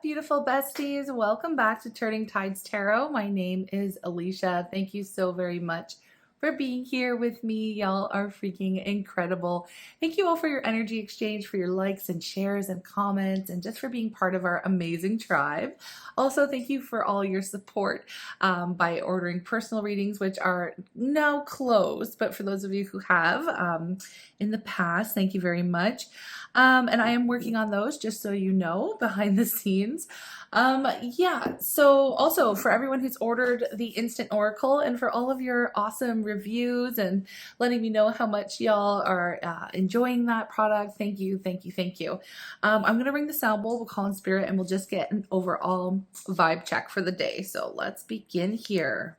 beautiful besties. Welcome back to Turning Tides Tarot. My name is Alishia. Thank you so very much for being here with me. Y'all are freaking incredible. Thank you all for your energy exchange, for your likes and shares and comments, and just for being part of our amazing tribe. Also, thank you for all your support by ordering personal readings, which are now closed. But for those of you who have in the past, thank you very much. And I am working on those, just so you know, behind the scenes. Yeah, so also for everyone who's ordered the Instant Oracle and for all of your awesome reviews and letting me know how much y'all are enjoying that product, thank you, thank you, thank you. I'm going to ring the sound bowl, we'll call in spirit, and we'll just get an overall vibe check for the day. So let's begin here.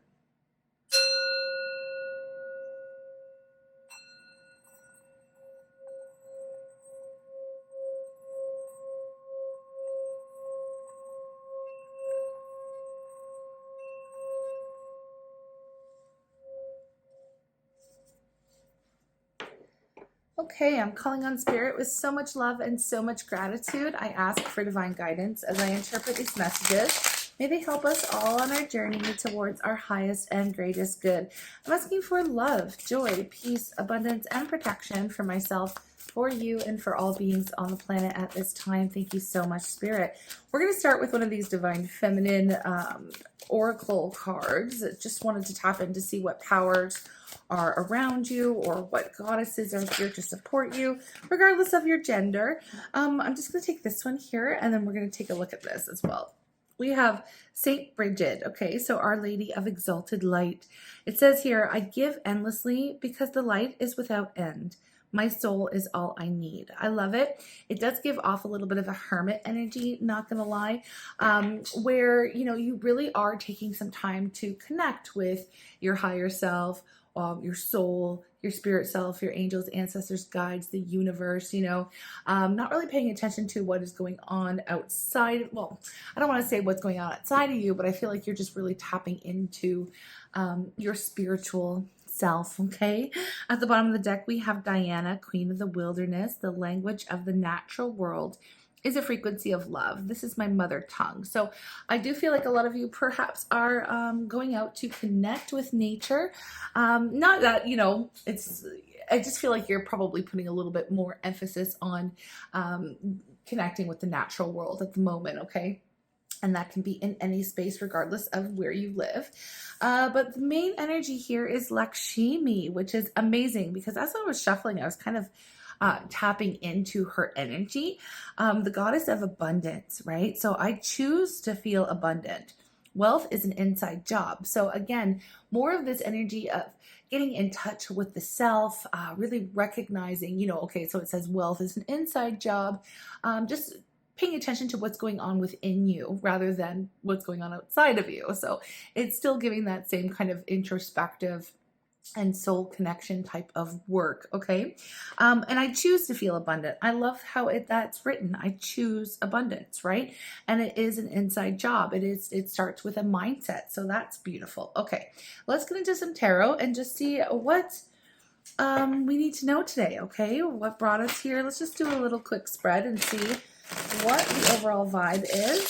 Okay, I'm calling on spirit with so much love and so much gratitude. I ask for divine guidance as I interpret these messages. May they help us all on our journey towards our highest and greatest good. I'm asking for love, joy, peace, abundance, and protection for myself, for you, and for all beings on the planet at this time. Thank you so much, Spirit. We're going to start with one of these divine feminine oracle cards. Just wanted to tap in to see what powers are around you or what goddesses are here to support you, regardless of your gender. I'm just going to take this one here, and then we're going to take a look at this as well. We have Saint Bridget, okay, so Our Lady of Exalted Light. It says here, I give endlessly because the light is without end. My soul is all I need. I love it. It does give off a little bit of a hermit energy, not gonna lie, where, you know, you really are taking some time to connect with your higher self, your soul, your spirit self, your angels, ancestors, guides, the universe, you know, not really paying attention to what is going on outside. Well, I don't want to say what's going on outside of you, but I feel like you're just really tapping into your spiritual self, okay? At the bottom of the deck, we have Diana, Queen of the Wilderness. The language of the natural world is a frequency of love. This is my mother tongue. So I do feel like a lot of you perhaps are going out to connect with nature. Not that, you know, I just feel like you're probably putting a little bit more emphasis on connecting with the natural world at the moment, okay? And that can be in any space, regardless of where you live. But the main energy here is Lakshmi, which is amazing because as I was shuffling, I was kind of tapping into her energy, the goddess of abundance, right? So I choose to feel abundant. Wealth is an inside job. So again, more of this energy of getting in touch with the self, really recognizing, you know, okay, so it says wealth is an inside job, just paying attention to what's going on within you rather than what's going on outside of you. So it's still giving that same kind of introspective and soul connection type of work, okay? And I choose to feel abundant. I love how that's written. I choose abundance, right? And it is an inside job. It starts with a mindset. So that's beautiful. Okay, let's get into some tarot and just see what we need to know today, okay? What brought us here? Let's just do a little quick spread and see what the overall vibe is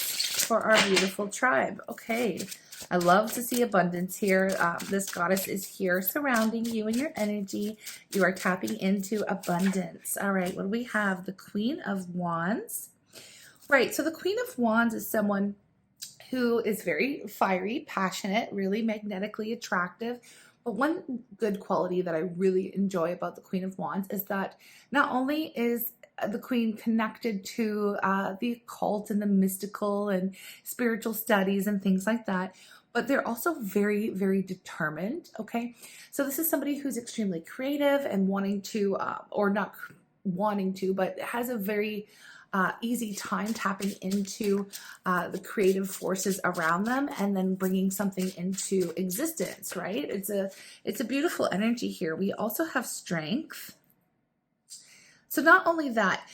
for our beautiful tribe. Okay, I love to see abundance here. This goddess is here surrounding you and your energy. You are tapping into abundance. All right, what do we have? The Queen of Wands. Right, so the Queen of Wands is someone who is very fiery, passionate, really magnetically attractive. But one good quality that I really enjoy about the Queen of Wands is that not only is the Queen connected to the occult and the mystical and spiritual studies and things like that, but they're also very, very determined, okay? So this is somebody who's extremely creative and wanting to, or not wanting to, but has a very easy time tapping into the creative forces around them and then bringing something into existence, right? It's a beautiful energy here. We also have strength. So not only that,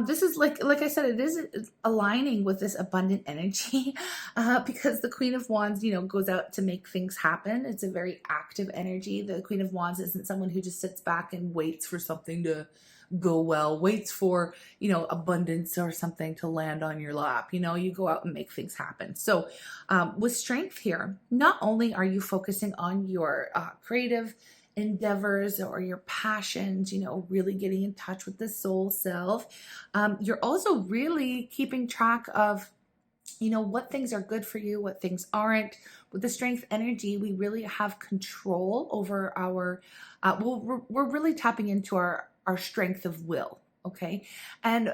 this is like I said, it is aligning with this abundant energy because the Queen of Wands, you know, goes out to make things happen. It's a very active energy. The Queen of Wands isn't someone who just sits back and waits for something to go well, waits for, you know, abundance or something to land on your lap. You know, you go out and make things happen. So with strength here, not only are you focusing on your creative endeavors or your passions, you know, really getting in touch with the soul self, you're also really keeping track of, you know, what things are good for you, what things aren't. With the strength energy, we really have control over our, we're really tapping into our strength of will, okay? And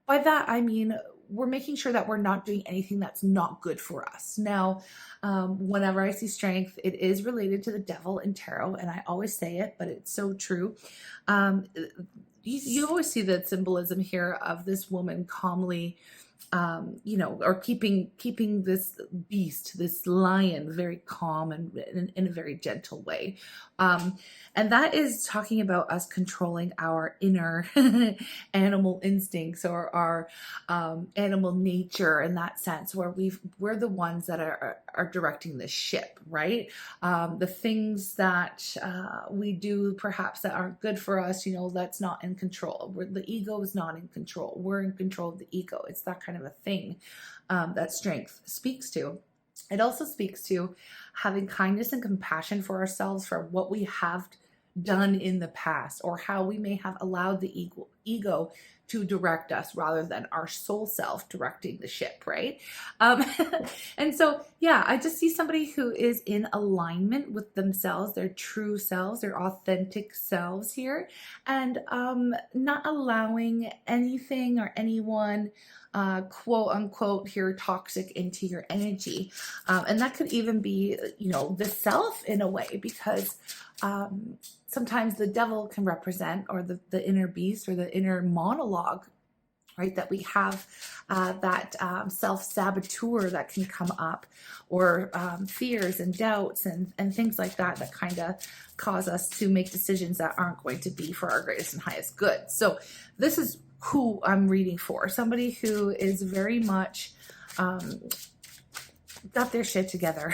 by that, I mean, we're making sure that we're not doing anything that's not good for us. Now, whenever I see strength, it is related to the devil in tarot, and I always say it, but it's so true. You always see the symbolism here of this woman calmly, you know, or keeping this beast, this lion, very calm and in a very gentle way. And that is talking about us controlling our inner animal instincts, or our animal nature, in that sense, where we're the ones that are directing the ship, right? The things that we do perhaps that aren't good for us, you know, that's not in control. The ego is not in control. We're in control of the ego. It's that kind of a thing that strength speaks to. It also speaks to having kindness and compassion for ourselves for what we have done in the past, or how we may have allowed the ego to direct us rather than our soul self directing the ship, right? And so, yeah, I just see somebody who is in alignment with themselves, their true selves, their authentic selves here, and not allowing anything or anyone, quote unquote, here toxic into your energy. And that could even be, you know, the self in a way, because sometimes the devil can represent, or the inner beast, or the inner monologue, right? That we have, that self-saboteur that can come up, or fears and doubts and things like that, that kind of cause us to make decisions that aren't going to be for our greatest and highest good. So this is who I'm reading for. Somebody who is very much got their shit together.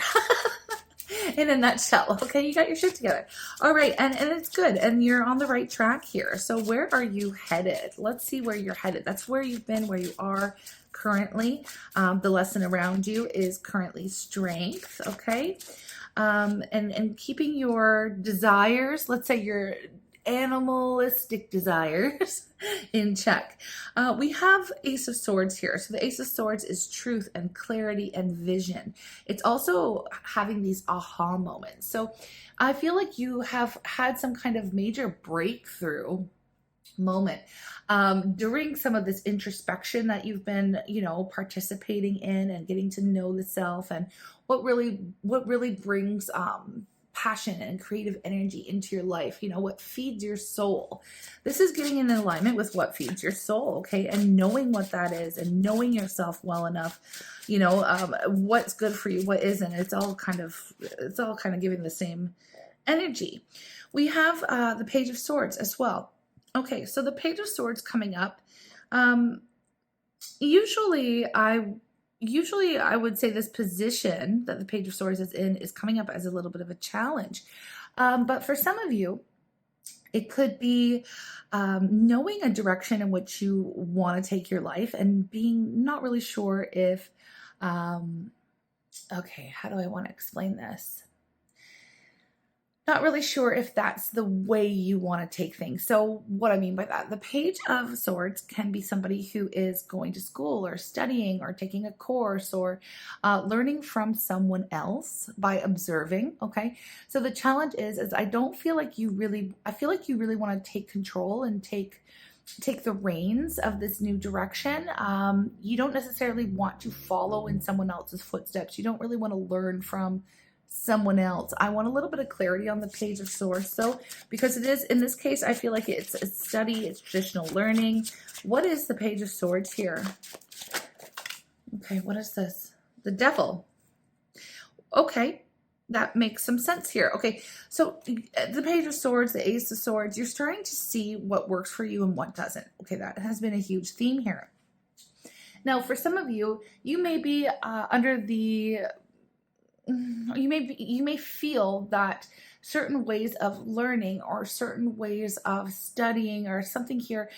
In a nutshell. Okay, you got your shit together. All right, and it's good, and you're on the right track here. So where are you headed? Let's see where you're headed. That's where you've been, where you are currently. The lesson around you is currently strength, okay? And keeping your desires, let's say your animalistic desires, in check. We have Ace of Swords here. So the Ace of Swords is truth and clarity and vision. It's also having these aha moments. So I feel like you have had some kind of major breakthrough moment during some of this introspection that you've been, you know, participating in, and getting to know the self, and what really brings passion and creative energy into your life, you know, what feeds your soul. This is getting in alignment with what feeds your soul, okay? And knowing what that is, and knowing yourself well enough, you know, what's good for you, what isn't. It's all kind of giving the same energy. We have the Page of Swords as well. Okay, so the Page of Swords coming up. Usually I would say this position that the Page of Swords is in is coming up as a little bit of a challenge. But for some of you, it could be knowing a direction in which you want to take your life, and being not really sure if, okay, how do I want to explain this? Not really sure if that's the way you want to take things. So what I mean by that, the Page of Swords can be somebody who is going to school, or studying, or taking a course, or learning from someone else by observing, okay? So the challenge is I feel like you really want to take control and take the reins of this new direction. You don't necessarily want to follow in someone else's footsteps. You don't really want to learn from someone else. I want a little bit of clarity on the Page of Swords, so because it is, in this case, I feel like it's a study, it's traditional learning. What is the Page of Swords here? Okay, what is this? The Devil. Okay, that makes some sense here. Okay, so the Page of Swords, the Ace of Swords, you're starting to see what works for you and what doesn't. Okay, that has been a huge theme here. Now, for some of you, you may be under the you may feel that certain ways of learning or certain ways of studying or something here,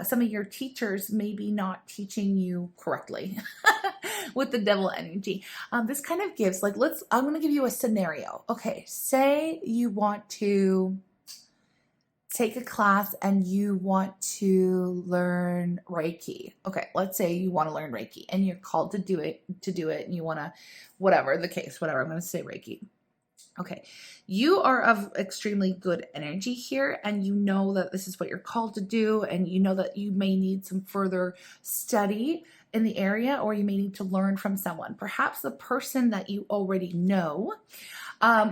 some of your teachers may be not teaching you correctly with the devil energy. This kind of gives, like, I'm going to give you a scenario. Okay, say you want to take a class and you want to learn Reiki. Okay, let's say you want to learn Reiki and you're called to do it, and you want to, whatever the case, whatever, I'm going to say Reiki. Okay, you are of extremely good energy here, and you know that this is what you're called to do, and you know that you may need some further study in the area, or you may need to learn from someone, perhaps the person that you already know,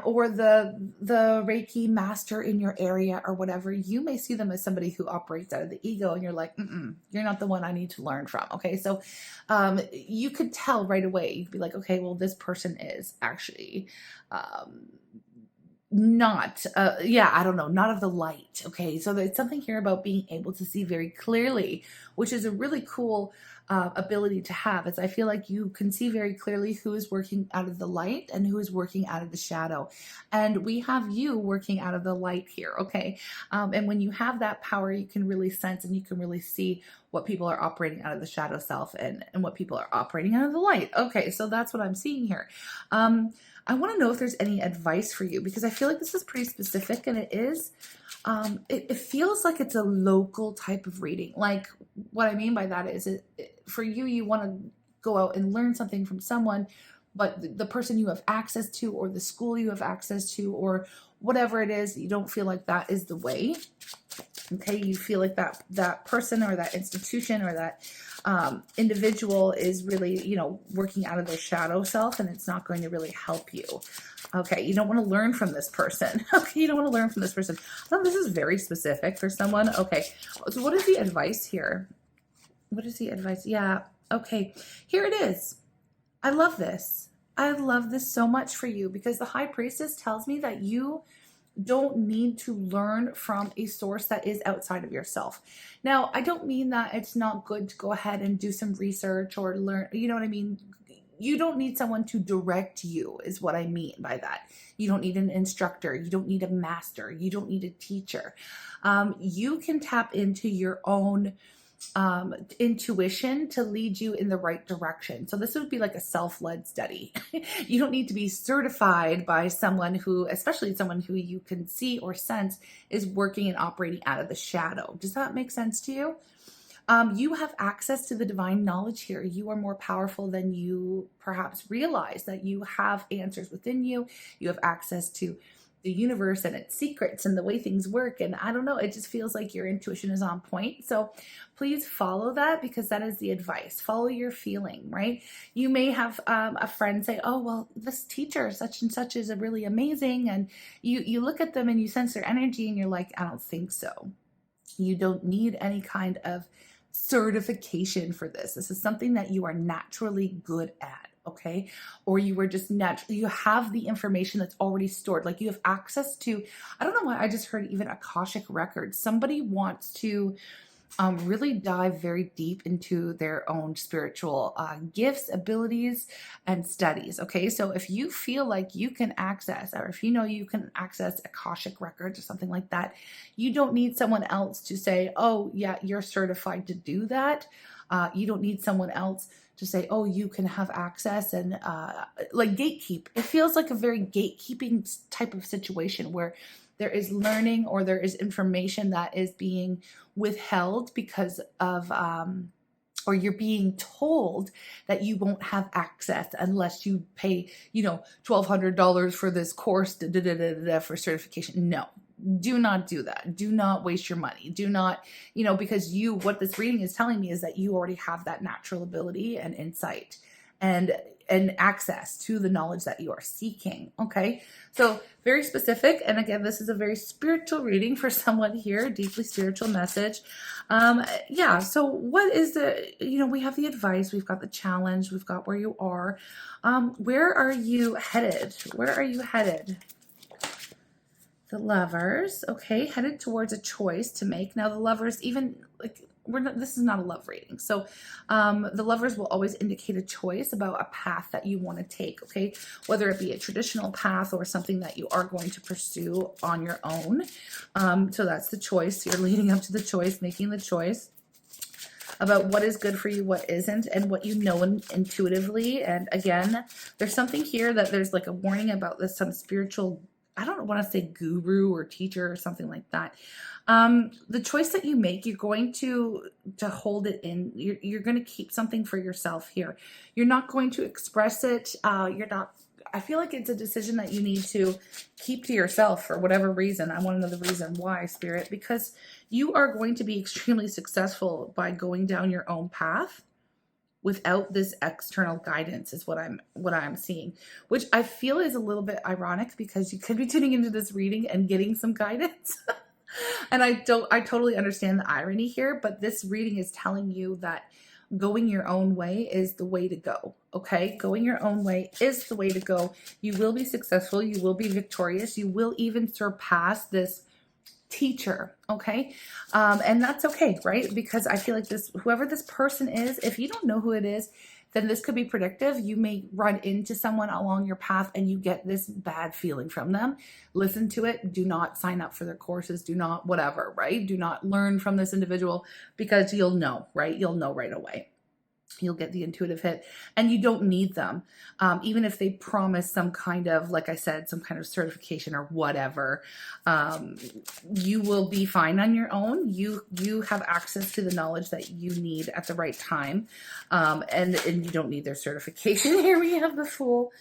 or the Reiki master in your area or whatever. You may see them as somebody who operates out of the ego, and you're like, you're not the one I need to learn from. Okay, so you could tell right away. You'd be like, okay, well, this person is actually not I don't know, not of the light. Okay, so there's something here about being able to see very clearly, which is a really cool ability to have. Is I feel like you can see very clearly who is working out of the light and who is working out of the shadow, and we have you working out of the light here. Okay, and when you have that power, you can really sense and you can really see what people are operating out of the shadow self and what people are operating out of the light. Okay, so that's what I'm seeing here. I want to know if there's any advice for you, because I feel like this is pretty specific, and it is. It feels like it's a local type of reading. Like, what I mean by that is, for you, you want to go out and learn something from someone, but the person you have access to, or the school you have access to, or whatever it is, you don't feel like that is the way. Okay, you feel like that person or that institution or that individual is really, working out of their shadow self, and it's not going to really help you. Okay, you don't want to learn from this person. Okay, you don't want to learn from this person. Oh, this is very specific for someone. Okay, so what is the advice here? What is the advice? Yeah, okay, here it is. I love this. I love this so much for you, because the High Priestess tells me that you don't need to learn from a source that is outside of yourself. Now, I don't mean that it's not good to go ahead and do some research or learn, you know what I mean? You don't need someone to direct you, is what I mean by that. You don't need an instructor. You don't need a master. You don't need a teacher. You can tap into your own intuition to lead you in the right direction. So this would be like a self-led study. You don't need to be certified by someone who, especially someone who you can see or sense is working and operating out of the shadow. Does that make sense to you? You have access to the divine knowledge here. You are more powerful than you perhaps realize, that you have answers within you. You have access to the universe and its secrets and the way things work. And I don't know, it just feels like your intuition is on point. So please follow that, because that is the advice. Follow your feeling, right? You may have a friend say, oh, well, this teacher such and such is really amazing. And you look at them and you sense their energy and you're like, I don't think so. You don't need any kind of certification for this. This is something that you are naturally good at. Okay, or you were just naturally, you have the information that's already stored. Like, you have access to, I don't know why I just heard even Akashic records. Somebody wants to really dive very deep into their own spiritual gifts, abilities, and studies. Okay, so if you feel like you can access, or if you know you can access Akashic records or something like that, you don't need someone else to say, oh yeah, you're certified to do that. You don't need someone else to say, oh, you can have access. And like Gatekeep, it feels like a very gatekeeping type of situation where there is learning or there is information that is being withheld because of, or you're being told that you won't have access unless you pay, $1,200 for this course for certification. No. Do not do that. Do not waste your money. Do not, because what this reading is telling me is that you already have that natural ability and insight and access to the knowledge that you are seeking. Okay. So very specific. And again, this is a very spiritual reading for someone here, deeply spiritual message. Yeah. So what is we have the advice, we've got the challenge, we've got where you are. Where are you headed? Where are you headed? The Lovers, okay, headed towards a choice to make. Now the Lovers, even like this is not a love reading. So the lovers will always indicate a choice about a path that you want to take, okay? Whether it be a traditional path or something that you are going to pursue on your own. So that's the choice. You're leading up to the choice, making the choice about what is good for you, what isn't, and what you know intuitively. And again, there's something here that there's like a warning about this, some spiritual, I don't want to say guru or teacher or something like that. The choice that you make, you're going to hold it in. You're going to keep something for yourself here. You're not going to express it. I feel like it's a decision that you need to keep to yourself for whatever reason. I want to know the reason why, Spirit, because you are going to be extremely successful by going down your own path without this external guidance is what I'm seeing, which I feel is a little bit ironic because you could be tuning into this reading and getting some guidance. And I totally understand the irony here, but this reading is telling you that going your own way is the way to go. Okay. Going your own way is the way to go. You will be successful. You will be victorious. You will even surpass this teacher. Okay. And that's okay. Right. Because I feel like whoever this person is, if you don't know who it is, then this could be predictive. You may run into someone along your path and you get this bad feeling from them. Listen to it. Do not sign up for their courses. Do not whatever, right? Do not learn from this individual because you'll know, right? You'll know right away. You'll get the intuitive hit and you don't need them. Even if they promise some kind of, like I said, some kind of certification or whatever, you will be fine on your own. You have access to the knowledge that you need at the right time. And you don't need their certification. Here we have the Fool.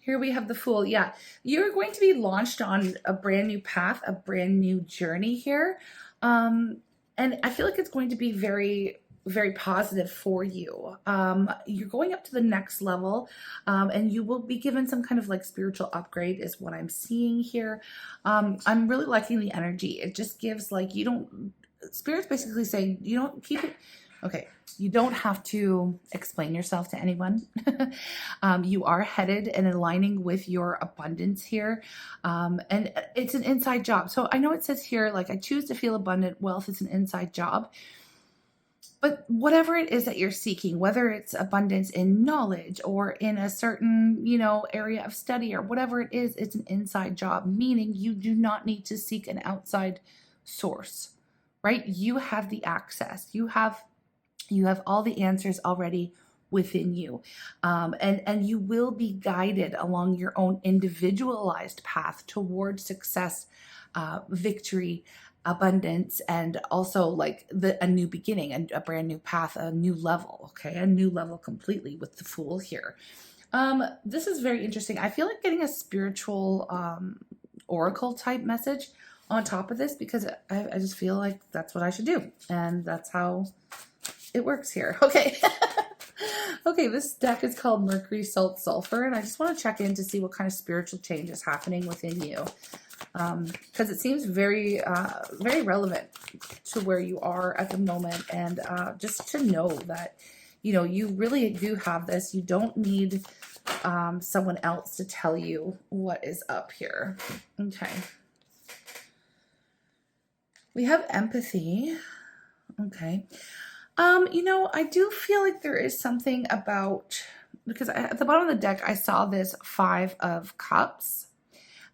Here we have the Fool. Yeah. You're going to be launched on a brand new path, a brand new journey here. And I feel like it's going to be very positive for you. You're going up to the next level, and you will be given some kind of like spiritual upgrade is what I'm seeing here. I'm really liking the energy. It just gives like, Spirit's basically saying you don't keep it. Okay. You don't have to explain yourself to anyone. You are headed and aligning with your abundance here. And it's an inside job. So I know it says here, like, I choose to feel abundant. Wealth is an inside job. But whatever it is that you're seeking, whether it's abundance in knowledge or in a certain, area of study or whatever it is, it's an inside job, meaning you do not need to seek an outside source, right? You have the access. You have all the answers already within you. And you will be guided along your own individualized path towards success, victory, abundance, and also like a new beginning, and a brand new path, a new level. Okay. A new level completely with the Fool here. This is very interesting. I feel like getting a spiritual, oracle type message on top of this, because I just feel like that's what I should do. And that's how it works here. Okay. Okay. This deck is called Mercury, Salt, Sulfur. And I just want to check in to see what kind of spiritual change is happening within you. Because it seems very relevant to where you are at the moment, and just to know that, you really do have this. You don't need someone else to tell you what is up here. Okay. We have empathy. Okay. I do feel like there is something about, because at the bottom of the deck, I saw this 5 of Cups.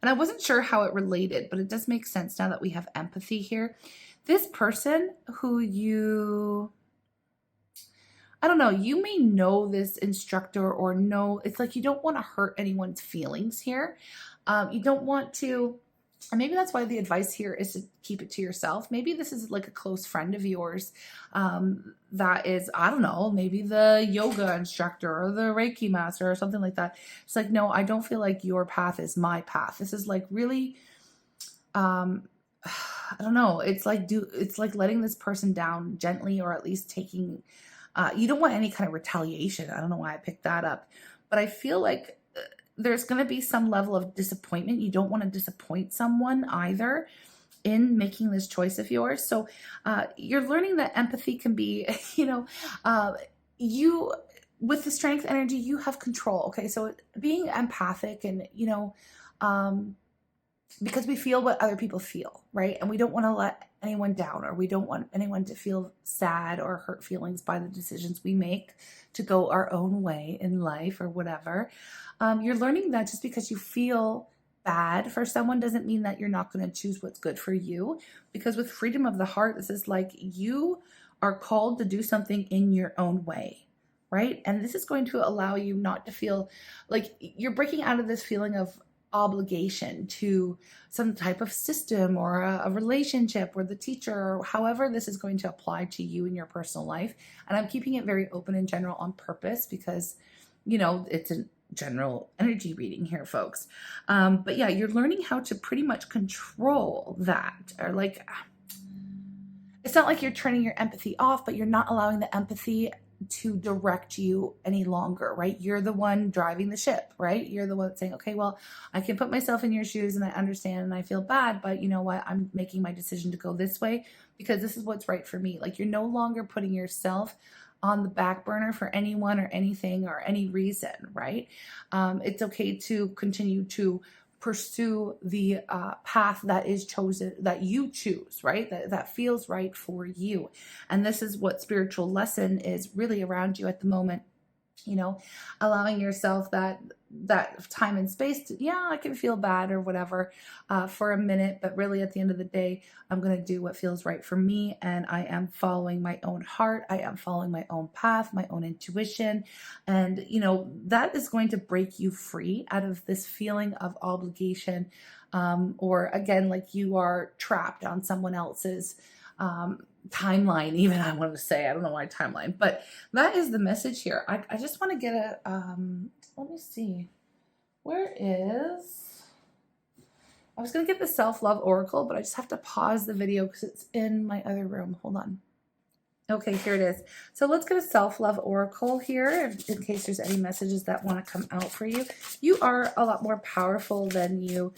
And I wasn't sure how it related, but it does make sense now that we have empathy here. This person who I don't know, you may know this instructor or know, it's like you don't want to hurt anyone's feelings here. You don't want to, and maybe that's why the advice here is to keep it to yourself. Maybe this is like a close friend of yours that is, I don't know, maybe the yoga instructor or the Reiki master or something like that. It's like, no, I don't feel like your path is my path. This is like really, I don't know. It's like letting this person down gently, or at least taking, you don't want any kind of retaliation. I don't know why I picked that up, but I feel like there's going to be some level of disappointment. You don't want to disappoint someone either in making this choice of yours. So you're learning that empathy can be, you, with the strength energy, you have control. Okay. So being empathic and, because we feel what other people feel, right? And we don't want to let anyone down, or we don't want anyone to feel sad or hurt feelings by the decisions we make to go our own way in life or whatever. You're learning that just because you feel bad for someone doesn't mean that you're not going to choose what's good for you. Because with freedom of the heart, this is like you are called to do something in your own way, right? And this is going to allow you not to feel like you're breaking out of this feeling of obligation to some type of system or a relationship or the teacher, or however this is going to apply to you in your personal life. And I'm keeping it very open and general on purpose because, you know, it's a general energy reading here, folks. But yeah, you're learning how to pretty much control that, or like, it's not like you're turning your empathy off, but you're not allowing the empathy to direct you any longer, right? You're the one driving the ship, right? You're the one saying, okay, well, I can put myself in your shoes and I understand and I feel bad, but you know what? I'm making my decision to go this way because this is what's right for me. Like, you're no longer putting yourself on the back burner for anyone or anything or any reason, right? It's okay to continue to pursue the path that is chosen, that you choose, right? That feels right for you. And this is what spiritual lesson is really around you at the moment. You know, allowing yourself that time and space to, yeah, I can feel bad or whatever for a minute, but really at the end of the day, I'm going to do what feels right for me. And I am following my own heart. I am following my own path, my own intuition. And, you know, that is going to break you free out of this feeling of obligation. Or again, like you are trapped on someone else's timeline, even, I want to say, I don't know why timeline, but that is the message here. I just want to get a, let me see, where is, I was going to get the self-love oracle, but I just have to pause the video because it's in my other room. Hold on. Okay, here it is. So let's get a self-love oracle here in case there's any messages that want to come out for you. You are a lot more powerful than you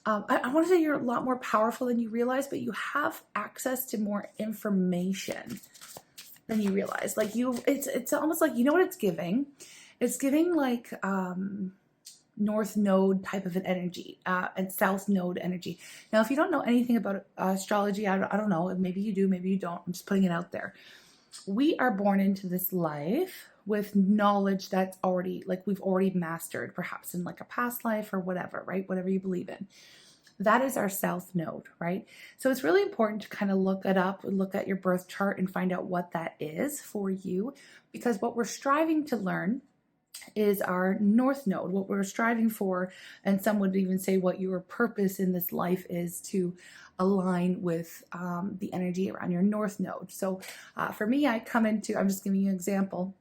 I want to say you're a lot more powerful than you realize, but you have access to more information than you realize. Like it's almost like, you know what it's giving? It's giving like North Node type of an energy and South Node energy. Now, if you don't know anything about astrology, I don't know. Maybe you do, maybe you don't. I'm just putting it out there. We are born into this life with knowledge that's already, like, we've already mastered, perhaps in like a past life or whatever, right? Whatever you believe in. That is our South Node, right? So it's really important to kind of look it up, look at your birth chart and find out what that is for you, because what we're striving to learn is our North Node. What we're striving for, and some would even say what your purpose in this life is, to align with the energy around your North Node. So for me, I come into, I'm just giving you an example.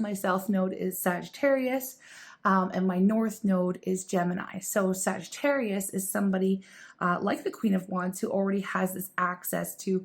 My South Node is Sagittarius, and my North Node is Gemini. So Sagittarius is somebody like the Queen of Wands who already has this access to,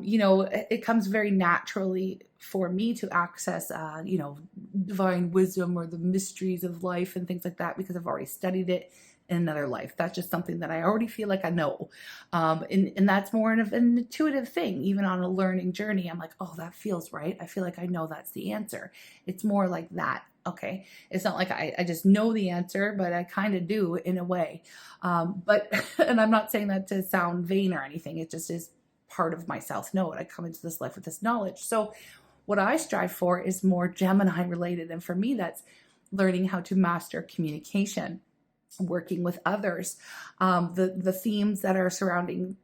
you know, it comes very naturally for me to access, you know, divine wisdom or the mysteries of life and things like that, because I've already studied it in another life. That's just something that I already feel like I know. And that's more of an intuitive thing. Even on a learning journey, I'm like, oh, that feels right. I feel like I know that's the answer. It's more like that. Okay. It's not like I just know the answer, but I kind of do in a way. But, and I'm not saying that to sound vain or anything. It just is part of my South Node. I come into this life with this knowledge. So what I strive for is more Gemini related. And for me, that's learning how to master communication, working with others, the themes that are surrounding,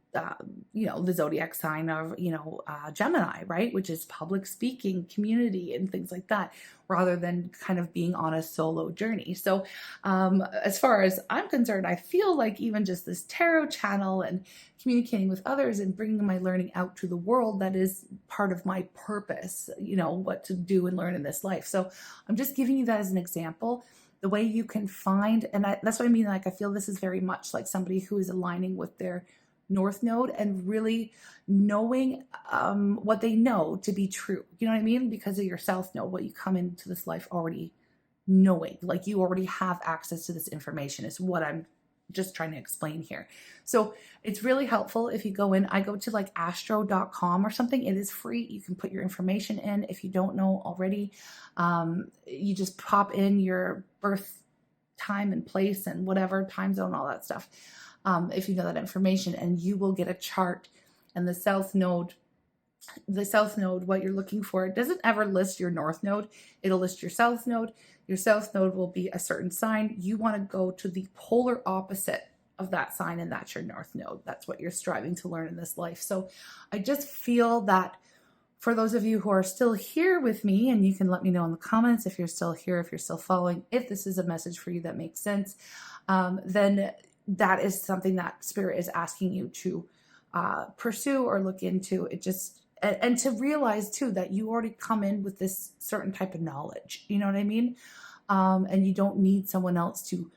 you know, the zodiac sign of, you know, Gemini, right? Which is public speaking, community, and things like that, rather than kind of being on a solo journey. So as far as I'm concerned, I feel like even just this tarot channel and communicating with others and bringing my learning out to the world, that is part of my purpose, you know, what to do and learn in this life. So I'm just giving you that as an example. The way you can find, and that's what I mean, like, I feel this is very much like somebody who is aligning with their North Node and really knowing what they know to be true. You know what I mean? Because of your South Node, what you come into this life already knowing, like you already have access to this information is what I'm just trying to explain here. So it's really helpful if you go in, I go to like astro.com or something. It is free. You can put your information in. If you don't know already, you just pop in your birth time and place and whatever time zone, all that stuff. if you know that information, and you will get a chart. And the south node, what you're looking for, it doesn't ever list your north node. It'll list your south node. Your south node will be a certain sign. You want to go to the polar opposite of that sign, and that's your north node. That's what you're striving to learn in this life. So I just feel that for those of you who are still here with me, and you can let me know in the comments if you're still here, if you're still following, if this is a message for you that makes sense, then that is something that Spirit is asking you to pursue or look into. It just, and to realize too that you already come in with this certain type of knowledge, you know what I mean? And you don't need someone else to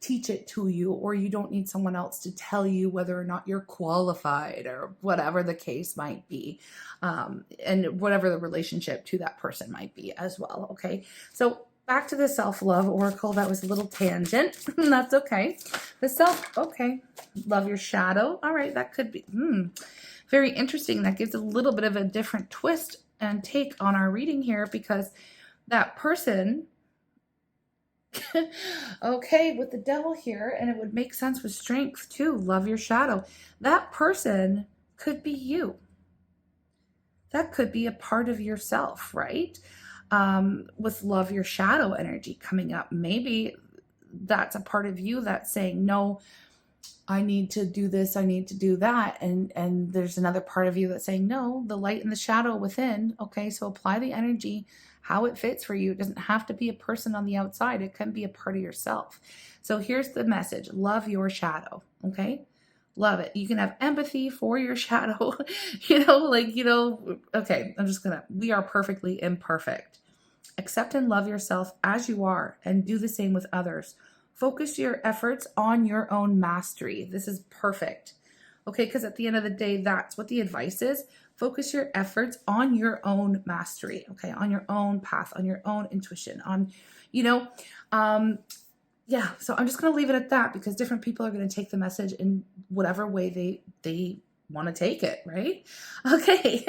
teach it to you, or you don't need someone else to tell you whether or not you're qualified, or whatever the case might be, and whatever the relationship to that person might be as well. Okay, so back to the self-love oracle. That was a little tangent. That's okay. Okay, love your shadow. All right, that could be very interesting. That gives a little bit of a different twist and take on our reading here, because that person okay, with the devil here, and it would make sense with strength too. Love your shadow. That person could be you. That could be a part of yourself, right? With love your shadow energy coming up, maybe that's a part of you that's saying, no, I need to do this, I need to do that. And there's another part of you that's saying, no, the light and the shadow within. Okay, so apply the energy how it fits for you. It doesn't have to be a person on the outside. It can be a part of yourself. So here's the message. Love your shadow. Okay. Love it. You can have empathy for your shadow, okay, we are perfectly imperfect. Accept and love yourself as you are, and do the same with others. Focus your efforts on your own mastery. This is perfect. Okay. Because at the end of the day, that's what the advice is. Focus your efforts on your own mastery, okay, on your own path, on your own intuition, on, yeah. So I'm just going to leave it at that, because different people are going to take the message in whatever way they want to take it, right? Okay.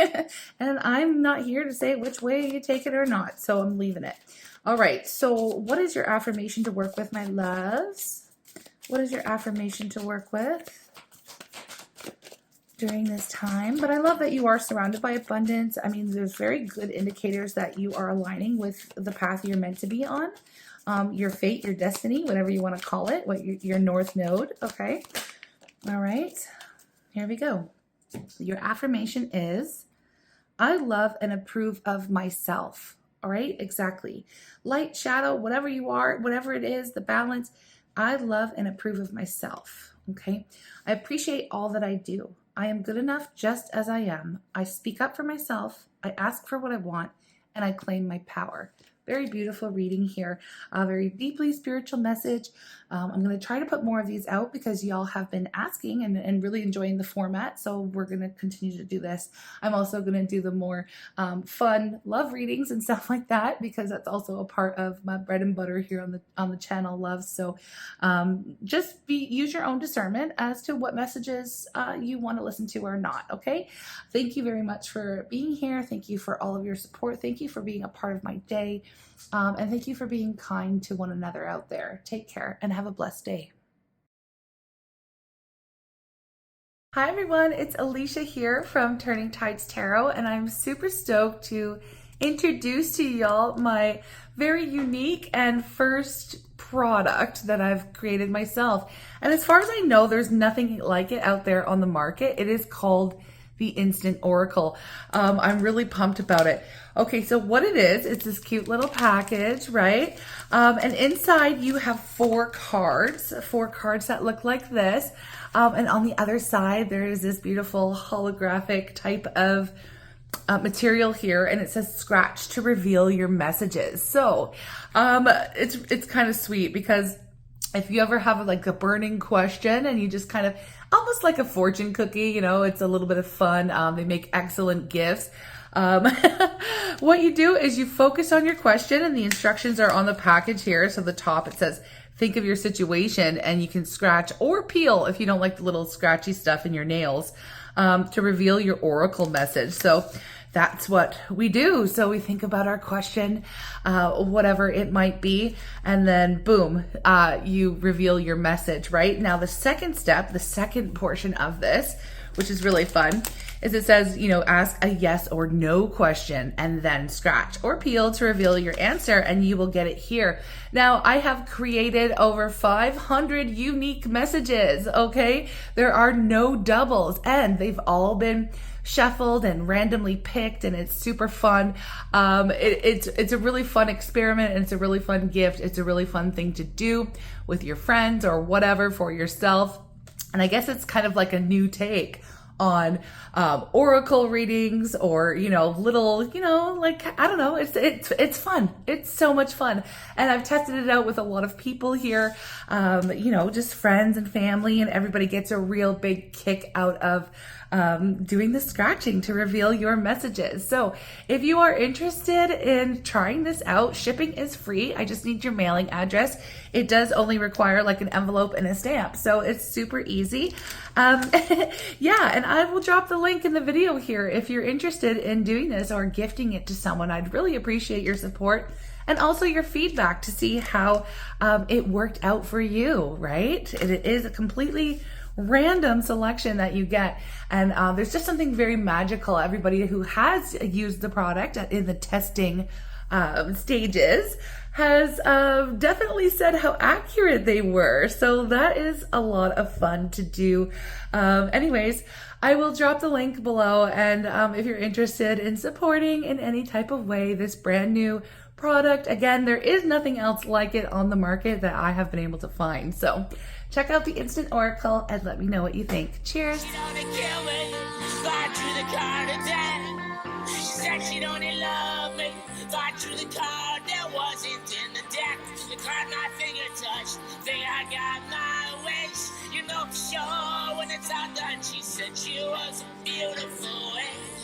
And I'm not here to say which way you take it or not, so I'm leaving it. All right. So what is your affirmation to work with, my loves? What is your affirmation to work with during this time? But I love that you are surrounded by abundance. I mean, there's very good indicators that you are aligning with the path you're meant to be on, your fate, your destiny, whatever you want to call it, your north node. Okay. All right, here we go. Your affirmation is, I love and approve of myself. All right, exactly. Light, shadow, whatever you are, whatever it is, the balance. I love and approve of myself. Okay. I appreciate all that I do. I am good enough just as I am. I speak up for myself. I ask for what I want, and I claim my power. Very beautiful reading here. A very deeply spiritual message. I'm going to try to put more of these out because y'all have been asking and really enjoying the format. So we're going to continue to do this. I'm also going to do the more fun love readings and stuff like that, because that's also a part of my bread and butter here on the channel, love. So just use your own discernment as to what messages you want to listen to or not. Okay. Thank you very much for being here. Thank you for all of your support. Thank you for being a part of my day. And thank you for being kind to one another out there. Take care and have a blessed day. Hi everyone, it's Alishia here from Turning Tides Tarot, and I'm super stoked to introduce to y'all my very unique and first product that I've created myself. And as far as I know, there's nothing like it out there on the market. It is called the Instant Oracle. I'm really pumped about it. Okay, so what it is, it's this cute little package, right? And inside you have four cards that look like this. And on the other side, there is this beautiful holographic type of material here, and it says scratch to reveal your messages. So it's kind of sweet, because if you ever have like a burning question and you just kind of, almost like a fortune cookie, you know, it's a little bit of fun. They make excellent gifts. What you do is you focus on your question, and the instructions are on the package here. So the top, it says, think of your situation, and you can scratch or peel if you don't like the little scratchy stuff in your nails, to reveal your oracle message. So that's what we do. So we think about our question, whatever it might be, and then boom, you reveal your message, right? Now the second step, the second portion of this, which is really fun, is it says, you know, ask a yes or no question and then scratch or peel to reveal your answer, and you will get it here. Now, I have created over 500 unique messages, okay? There are no doubles, and they've all been shuffled and randomly picked, and it's super fun. It's a really fun experiment, and it's a really fun gift. It's a really fun thing to do with your friends or whatever for yourself. And I guess it's kind of like a new take on oracle readings, or, you know, little, you know, like, I don't know, it's fun. It's so much fun. And I've tested it out with a lot of people here, you know, just friends and family, and everybody gets a real big kick out of doing the scratching to reveal your messages. So if you are interested in trying this out, shipping is free. I just need your mailing address. It does only require like an envelope and a stamp, so it's super easy. Yeah, and I will drop the link in the video here if you're interested in doing this or gifting it to someone. I'd really appreciate your support and also your feedback to see how it worked out for you, right? It is a completely random selection that you get, and there's just something very magical. Everybody who has used the product in the testing stages has definitely said how accurate they were, so that is a lot of fun to do. Anyways, I will drop the link below, and if you're interested in supporting in any type of way this brand new product, again, there is nothing else like it on the market that I have been able to find. So check out the Instant Oracle and let me know what you think. Cheers. She said she'd only love me. Thought through the card that wasn't in the deck. The card my finger touched. Think I got my wish. You know for sure when it's all done. She said she was a beautiful wish.